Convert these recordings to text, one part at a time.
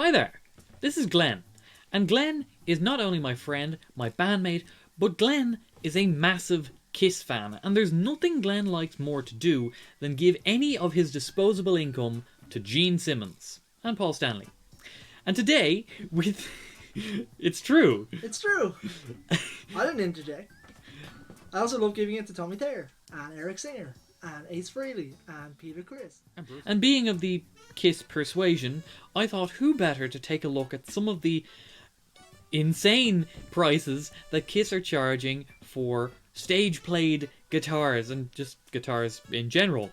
Hi there, this is Glenn. And Glenn is not only my friend, my bandmate, but Glenn is a massive Kiss fan. And there's nothing Glenn likes more to do than give any of his disposable income to Gene Simmons and Paul Stanley. And today, with... It's true. It's true. I didn't interject. I also love giving it to Tommy Thayer and Eric Singer and Ace Frehley and Peter Criss. And being of the Kiss persuasion, I thought who better to take a look at some of the insane prices that Kiss are charging for stage-played guitars and just guitars in general.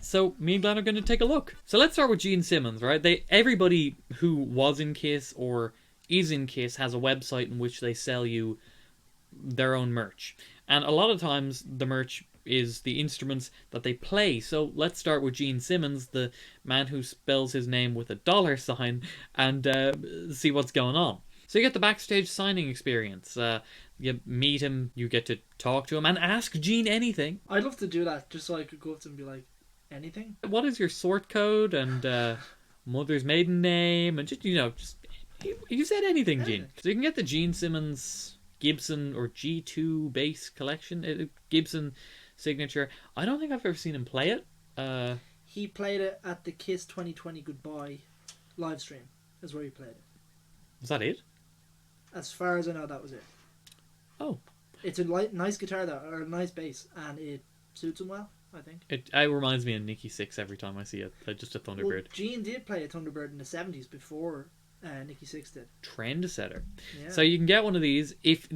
So me and Glenn are going to take a look. So let's start with Gene Simmons, right? Everybody who was in Kiss or is in Kiss has a website in which they sell you their own merch. And a lot of times the merch is the instruments that they play. So let's start with Gene Simmons, the man who spells his name with a $, and see what's going on. So you get the backstage signing experience. You meet him, you get to talk to him, and ask Gene anything. I'd love to do that, just so I could go up to him and be like, anything? What is your sort code and mother's maiden name? And just, you said anything, Gene. So you can get the Gene Simmons Gibson or G2 bass collection. Gibson signature. I don't think I've ever seen him play it. He played it at the Kiss 2020 Goodbye live stream, is where he played it. Was that it? As far as I know, that was it. Oh. It's a nice guitar, though, or a nice bass, and it suits him well, I think. It reminds me of Nicky Six every time I see it. Just a Thunderbird. Well, Gene did play a Thunderbird in the 70s before Nicky Six did. Trendsetter. Yeah. So you can get one of these if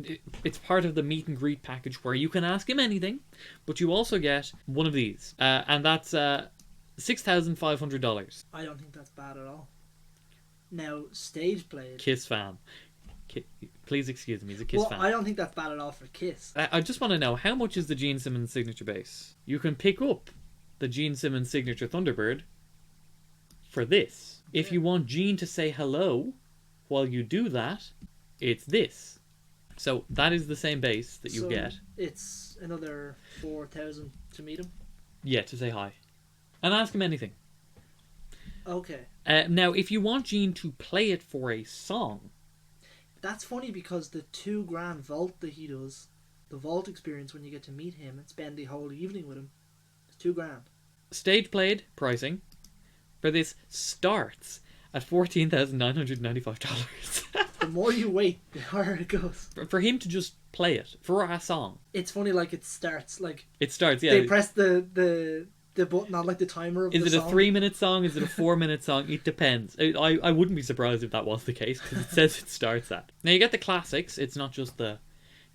it's part of the meet and greet package where you can ask him anything, but you also get one of these, and that's $6,500. I don't think that's bad at all. Now, stage played. Kiss fan. Please excuse me, he's a Kiss fan. I don't think that's bad at all for Kiss. I just want to know, how much is the Gene Simmons signature bass? You can pick up the Gene Simmons signature Thunderbird for this. If you want Gene to say hello while you do that, it's this. So that is the same bass that you get. It's another $4,000 to meet him? Yeah, to say hi. And ask him anything. Okay. Now, if you want Gene to play it for a song... That's funny because the $2,000 vault that he does, the vault experience when you get to meet him and spend the whole evening with him, is $2,000. Stage played pricing for this starts at $14,995. The more you wait, the higher it goes. For him to just play it for a song. It's funny, like it starts, like it starts. Yeah, they press the button on like the timer of the song. Is it a 3-minute song? Is it a 4-minute song? It depends. I wouldn't be surprised if that was the case because it says it starts at. Now you get the classics. It's not just the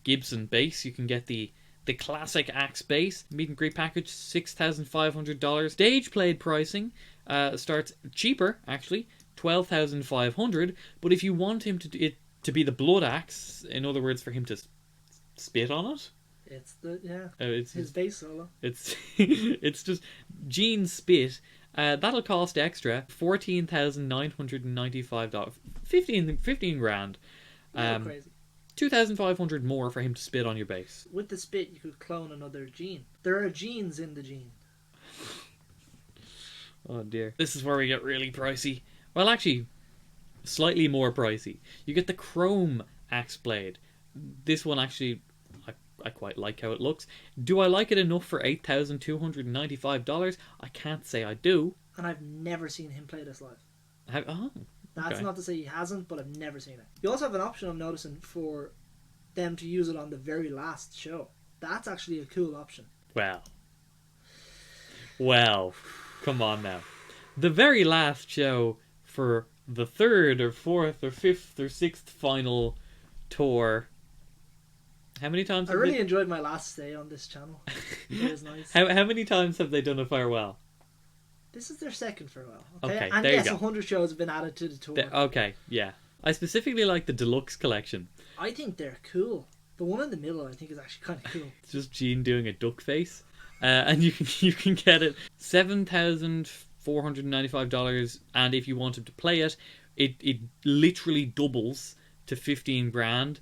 Gibson bass. You can get the classic Axe bass. Meet and greet package, $6,500. Stage played pricing starts cheaper actually, $12,500. But if you want him to be the blood axe, in other words, for him to spit on it. It's it's his bass solo. It's it's just Gene spit. That'll cost extra $14,995. 15 grand. Crazy. 2,500 more for him to spit on your bass. With the spit, you could clone another Gene. There are genes in the Gene. Oh dear. This is where we get really pricey. Well, actually, slightly more pricey. You get the chrome axe blade. This one actually, I quite like how it looks. Do I like it enough for $8,295? I can't say I do. And I've never seen him play this live. That's okay. not to say he hasn't, but I've never seen it. You also have an option, I'm noticing, for them to use it on the very last show. That's actually a cool option. Well, come on now. The very last show for the 3rd or 4th or 5th or 6th final tour. How many times? I really enjoyed my last stay on this channel. It was nice. How many times have they done a farewell? This is their second farewell. Okay, and yes, you go. 100 shows have been added to the tour. Okay, yeah. I specifically like the deluxe collection. I think they're cool. The one in the middle, I think, is actually kind of cool. It's just Gene doing a duck face, and you can get it $7,495. And if you want him to play it, it literally doubles to 15 grand.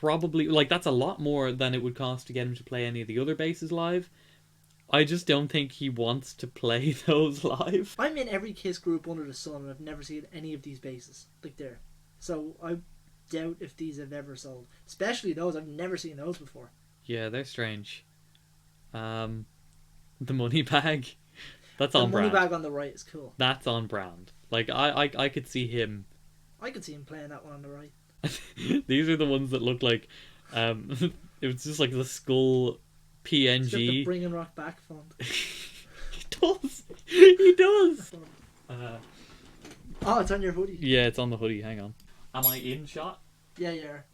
Probably, like, that's a lot more than it would cost to get him to play any of the other basses live. I just don't think he wants to play those live. I'm in every Kiss group under the sun, and I've never seen any of these basses like there. So I doubt if these have ever sold. Especially those. I've never seen those before. Yeah, they're strange. The money bag. That's on brand. The money bag on the right is cool. That's on brand. Like, I could see him. I could see him playing that one on the right. These are the ones that look like... it was just like the skull PNG. It's got the Bringing Rock Back font. He does. He does. Oh, it's on your hoodie. Yeah, it's on the hoodie. Hang on. Am I in shot? Yeah, you are.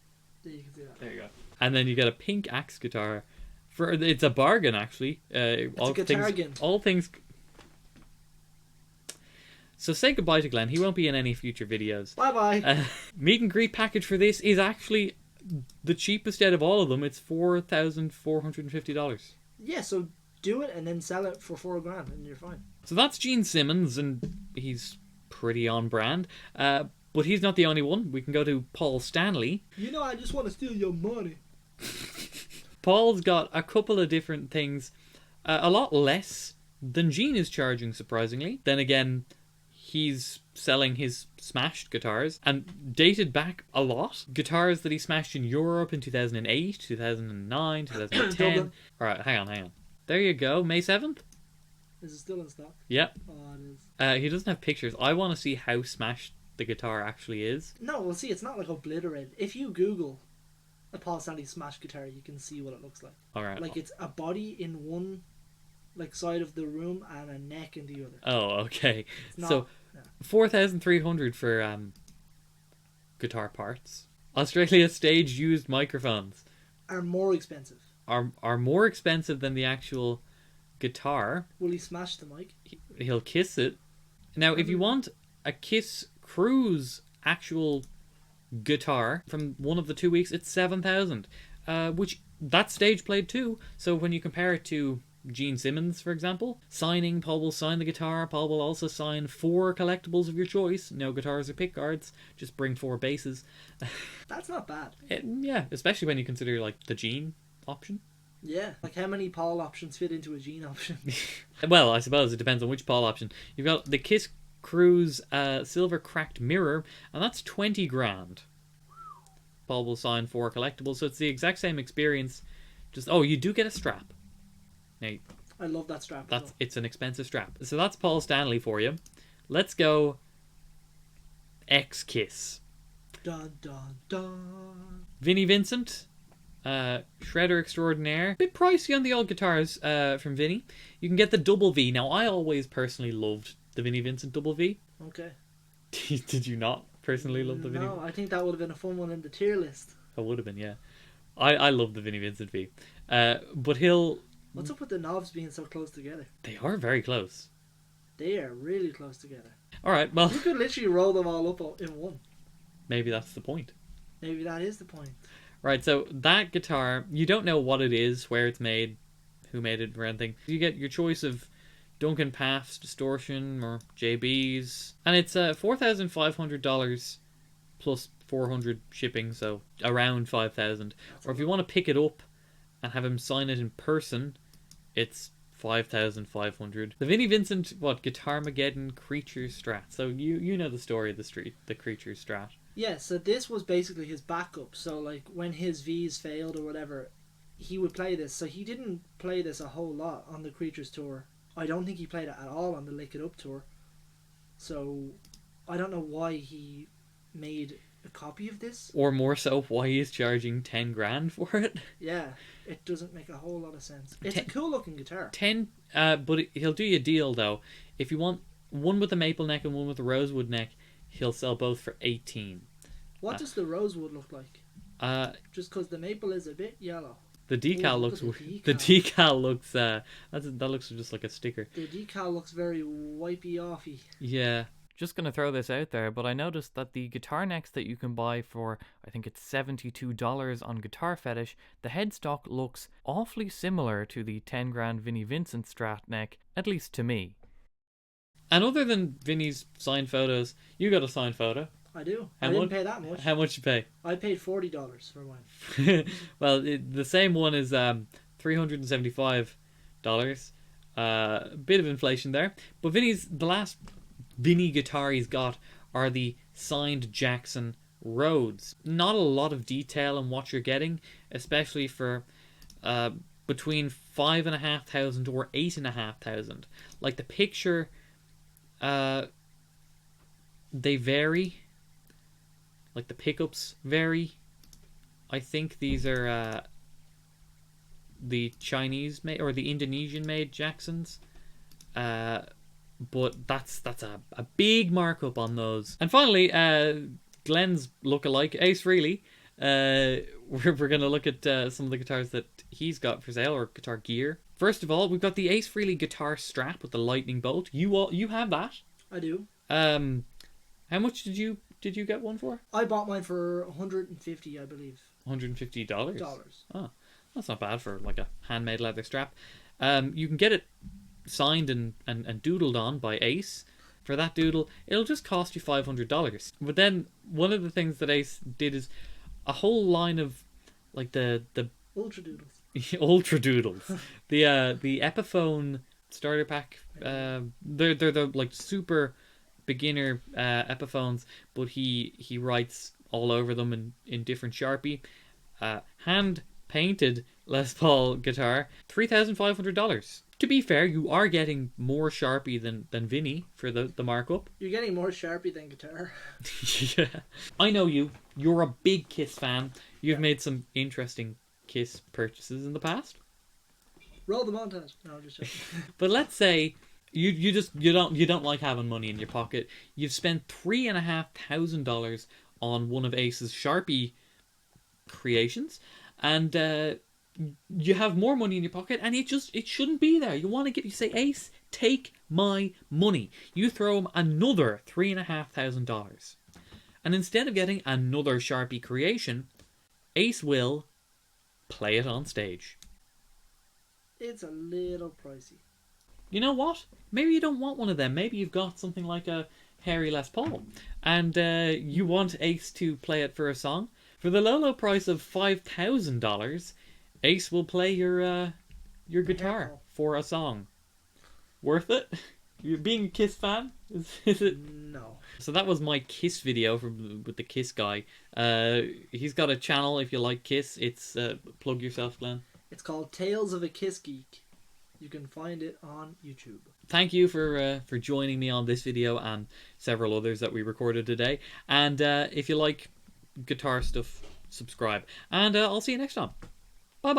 There, you can see that. There you go. And then you get a pink axe guitar. It's a bargain, actually. It's a guitar-gain. All things... So say goodbye to Glenn. He won't be in any future videos. Bye-bye. Meet and greet package for this is actually the cheapest out of all of them. It's $4,450. Yeah, so do it and then sell it for $4,000 and you're fine. So that's Gene Simmons, and he's pretty on brand. But he's not the only one. We can go to Paul Stanley. You know, I just want to steal your money. Paul's got a couple of different things. A lot less than Gene is charging, surprisingly. Then again, he's selling his smashed guitars and dated back a lot. Guitars that he smashed in Europe in 2008, 2009, 2010. Alright, hang on. There you go, May 7th. Is it still in stock? Yep. Oh, it is. He doesn't have pictures. I want to see how smashed the guitar actually is. No, well, see, it's not like obliterated. If you Google a Paul Stanley smashed guitar, you can see what it looks like. Alright. Like, it's a body in one side of the room and a neck in the other. Oh, okay. It's not, so, yeah. 4,300 for guitar parts. Australia Stage used microphones Are more expensive. are more expensive than the actual guitar. Will he smash the mic? He'll kiss it. Now, if you want a Kiss Cruise actual guitar from one of the 2 weeks, it's 7,000. Which that stage played too. So when you compare it to Gene Simmons, for example, signing, Paul will sign the guitar. Paul will also sign 4 collectibles of your choice. No guitars or pick guards. Just bring 4 basses. That's not bad. Yeah, especially when you consider like the Gene option. Yeah, like how many Paul options fit into a Gene option? Well, I suppose it depends on which Paul option. You've got the Kiss Cruise silver cracked mirror, and that's $20,000. Paul will sign 4 collectibles, so it's the exact same experience. Just you do get a strap. Now, I love that strap. It's an expensive strap. So that's Paul Stanley for you. Let's go ex-Kiss. Dun dun dun. Vinnie Vincent, shredder extraordinaire. Bit pricey on the old guitars from Vinnie. You can get the double V. Now, I always personally loved the Vinnie Vincent double V. Okay. Did you not personally love the Vinnie? No, I think that would have been a fun one in the tier list. It would have been, yeah. I love the Vinnie Vincent V. But he'll... What's up with the knobs being so close together? They are very close. They are really close together. Alright, well... You could literally roll them all up in one. Maybe that's the point. Maybe that is the point. Right, so that guitar, you don't know what it is, where it's made, who made it, or anything. You get your choice of Duncan Path's Distortion or JB's. And it's $4,500 plus $400 shipping, so around $5,000. Or if you want to pick it up and have him sign it in person, it's $5,500. The Vinnie Vincent, Guitarmageddon Creature Strat. So you know the story of the Creature Strat. Yeah, so this was basically his backup. So like when his V's failed or whatever, he would play this. So he didn't play this a whole lot on the Creatures tour. I don't think he played it at all on the Lick It Up tour. So I don't know why he made a copy of this. Or more so, why he's charging $10,000 for it. Yeah, it doesn't make a whole lot of sense. It's a cool looking guitar. But he'll do you a deal though. If you want one with a maple neck and one with a rosewood neck, he'll sell both for $18,000. What does the rosewood look like? Just because the maple is a bit yellow. The decal looks. The decal looks. That looks just like a sticker. The decal looks very wipey offy. Yeah. Just gonna throw this out there, but I noticed that the guitar necks that you can buy for, I think it's $72 on Guitar Fetish, the headstock looks awfully similar to the $10,000 Vinnie Vincent Strat neck, at least to me. And other than Vinnie's signed photos, you got a signed photo. I do. I didn't pay that much. How much you pay? I paid $40 for mine. Well, the same one is $375. Bit of inflation there. But the last Vinnie guitar he's got are the signed Jackson Rhodes. Not a lot of detail in what you're getting, especially for between 5,500 or 8,500. Like the picture, they vary. Like the pickups vary. I think these are the Chinese made or the Indonesian made Jacksons. But that's a big markup on those. And finally, Glenn's lookalike, Ace Frehley. We're going to look at some of the guitars that he's got for sale, or guitar gear. First of all, we've got the Ace Frehley guitar strap with the lightning bolt. You have that? I do. How much did you get one for? I bought mine for $150, I believe. $150? Dollars. Oh, that's not bad for like a handmade leather strap. You can get it signed and doodled on by Ace. For that doodle, it'll just cost you $500. But then one of the things that Ace did is a whole line of like the Ultra Doodles. Ultra Doodles. the Epiphone starter pack. They're the like super beginner Epiphones, but he writes all over them in different Sharpie. Hand painted Les Paul guitar, $3,500. To be fair, you are getting more Sharpie than Vinnie for the markup. You're getting more Sharpie than guitar. Yeah. I know you. You're a big Kiss fan. You've made some interesting Kiss purchases in the past. Roll the montage. No, I'm just joking. But let's say you don't like having money in your pocket. You've spent $3,500 on one of Ace's Sharpie creations, and you have more money in your pocket, and it shouldn't be there. You say, Ace, take my money. You throw him another $3,500, and instead of getting another Sharpie creation, Ace will play it on stage. It's a little pricey. You know what? Maybe you don't want one of them. Maybe you've got something like a Harry Les Paul, and you want Ace to play it for a song. For the low price of $5,000, Ace will play your guitar for a song. Worth it? You being a Kiss fan? Is it? No. So that was my Kiss video with the Kiss guy. He's got a channel if you like Kiss. It's plug yourself, Glenn. It's called Tales of a Kiss Geek. You can find it on YouTube. Thank you for joining me on this video and several others that we recorded today. And if you like guitar stuff, subscribe. And I'll see you next time. Bye bye.